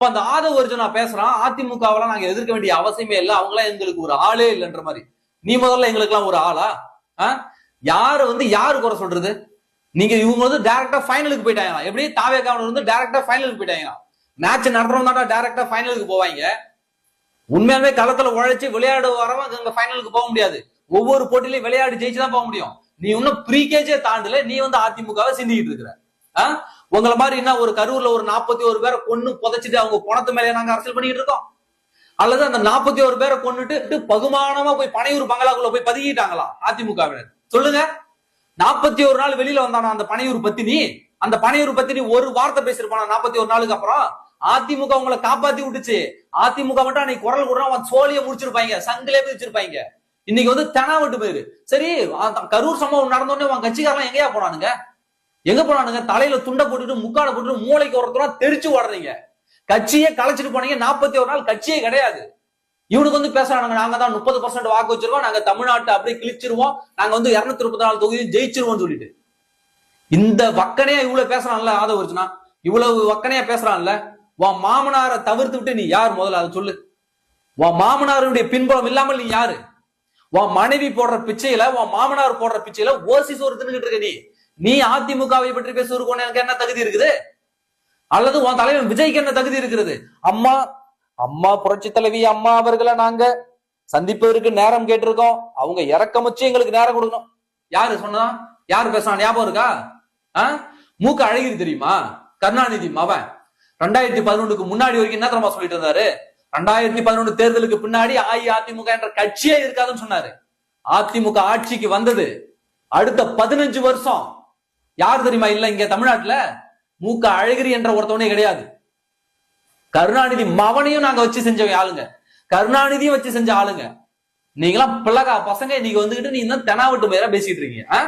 இப்ப அந்த ஆதவ அர்ஜுனா பேசுறான், அதிமுகவெல்லாம் நாங்க எதிர்க்க வேண்டிய அவசியமே இல்லை, அவங்களாம் எங்களுக்கு ஒரு ஆளே இல்லைன்ற மாதிரி. நீ முதல்ல எங்களுக்கு எல்லாம் ஒரு ஆளா? யாரு யாரு குறை சொல்றது? நீங்க இவங்க டைரக்டா ஃபைனலுக்கு போயிட்டாங்க. எப்படி தாவேகாவினர் டைரக்டா ஃபைனலுக்கு போயிட்டாங்க. மேட்ச் நடத்துறவங்க தான் டைரக்டா ஃபைனலுக்கு போவாங்க. உண்மையாலுமே களத்துல உழைச்சு விளையாடு வரவங்க அங்க ஃபைனலுக்கு போக முடியாது. ஒவ்வொரு போட்டியிலையும் விளையாடி ஜெயிச்சுதான் போக முடியும். நீ இன்னும் ப்ரீகேஜே தாண்டல, நீ அதிமுகவை சிந்திக்கிட்டு இருக்கிற. உங்களை மாதிரி என்ன ஒரு கரூர்ல ஒரு 41 பேரை கொன்னு புதைச்சிட்டு அவங்க பணத்து மேலே நாங்க அரசியல் பண்ணிட்டு இருக்கோம்? அல்லது அந்த 41 பேரை கொண்டுட்டு பகுமானமா போய் பனையூர் பங்களாக்குள்ள போய் பதுக்கிட்டாங்களா அதிமுகவினர்? சொல்லுங்க. 41 நாள் வெளியில வந்தானா அந்த பனையூர் பத்தினி? அந்த பனையூர் பத்தினி ஒரு வார்த்தை பேசிருப்பானா 41 நாளுக்கு அப்புறம்? அதிமுக உங்களை காப்பாத்தி விட்டுச்சு. அதிமுக மட்டும் அன்னைக்கு குரல் கூட அவன் சோழிய முடிச்சிருப்பாங்க, சங்கிலே வச்சிருப்பாங்க. இன்னைக்கு தெனாவட்டு போயிரு. சரி, கரூர் சம்பவம் நடந்தோடனே உன் கட்சிக்காரெல்லாம் எங்கேயா போனானுங்க? எங்க போனானுங்க? தலையில துண்டை போட்டுட்டு முக்காட போட்டுட்டு மூளைக்கு ஒருத்தரம் தெரிச்சு ஓடுறீங்க. கட்சியே கலைச்சிட்டு போனீங்க. 41 நாள் கட்சியே கிடையாது. இவனுக்கு பேசுறானுங்க, நாங்க தான் 30% வாக்கு வச்சிருக்கோம், நாங்க தமிழ்நாட்டை அப்படியே கிழிச்சிருவோம், நாங்க 234 தொகுதியும் ஜெயிச்சிருவோம் சொல்லிட்டு. இந்த வக்கனையா இவ்வளவு பேசுறான்ல ஆதவ அர்ஜுனா, இவ்வளவு வக்கனையா பேசுறான்ல. உன் மாமனாரை தவிர்த்து விட்டு நீ யார் முதல்ல அதை சொல்லு. உன் மாமனாருடைய பின்புலம் இல்லாமல் நீ யாரு? உன் மனைவி போடுற பிச்சையில, உன் மாமனார் போடுற பிச்சையில ஓசி சோறு தின்னுகிட்டு இருக்க நீ. நீ அதிமுகவை பற்றி பேசுவதற்கு எனக்கு என்ன தகுதி இருக்குது? அல்லது உன் தலைவன் விஜய்க்கு என்ன தகுதி இருக்கிறது? அம்மா அம்மா புரட்சி தலைவி அம்மா அவர்களை நாங்க சந்திப்பதற்கு நேரம் கேட்டிருக்கோம், அவங்க இறக்கம் வச்சு எங்களுக்கு நேரம் கொடுக்கணும். யாரு சொன்னா? யாரு பேசுறான்? ஞாபகம் இருக்கா? மூக்க அழகிரி தெரியுமா? கருணாநிதி மவன் 2011க்கு முன்னாடி வரைக்கும் என்ன தெரியுமா சொல்லிட்டு இருந்தாரு? 2011 தேர்தலுக்கு பின்னாடி அஇஅதிமுக என்ற கட்சியே இருக்காதுன்னு சொன்னாரு. அதிமுக ஆட்சிக்கு வந்தது அடுத்த 15 வருஷம் யார் தெரியுமா இல்ல இங்க தமிழ்நாட்டுல? மூக்க அழகிரி என்ற ஒருத்தவனே கிடையாது. கருணாநிதி மவனையும் நாங்க வச்சு செஞ்ச ஆளுங்க, கருணாநிதியும் வச்சு செஞ்ச ஆளுங்க. நீங்களாம் பிள்ளைகா பசங்க, நீங்க நீ தெனாவட்டு மேல பேசிட்டு இருக்கீங்க.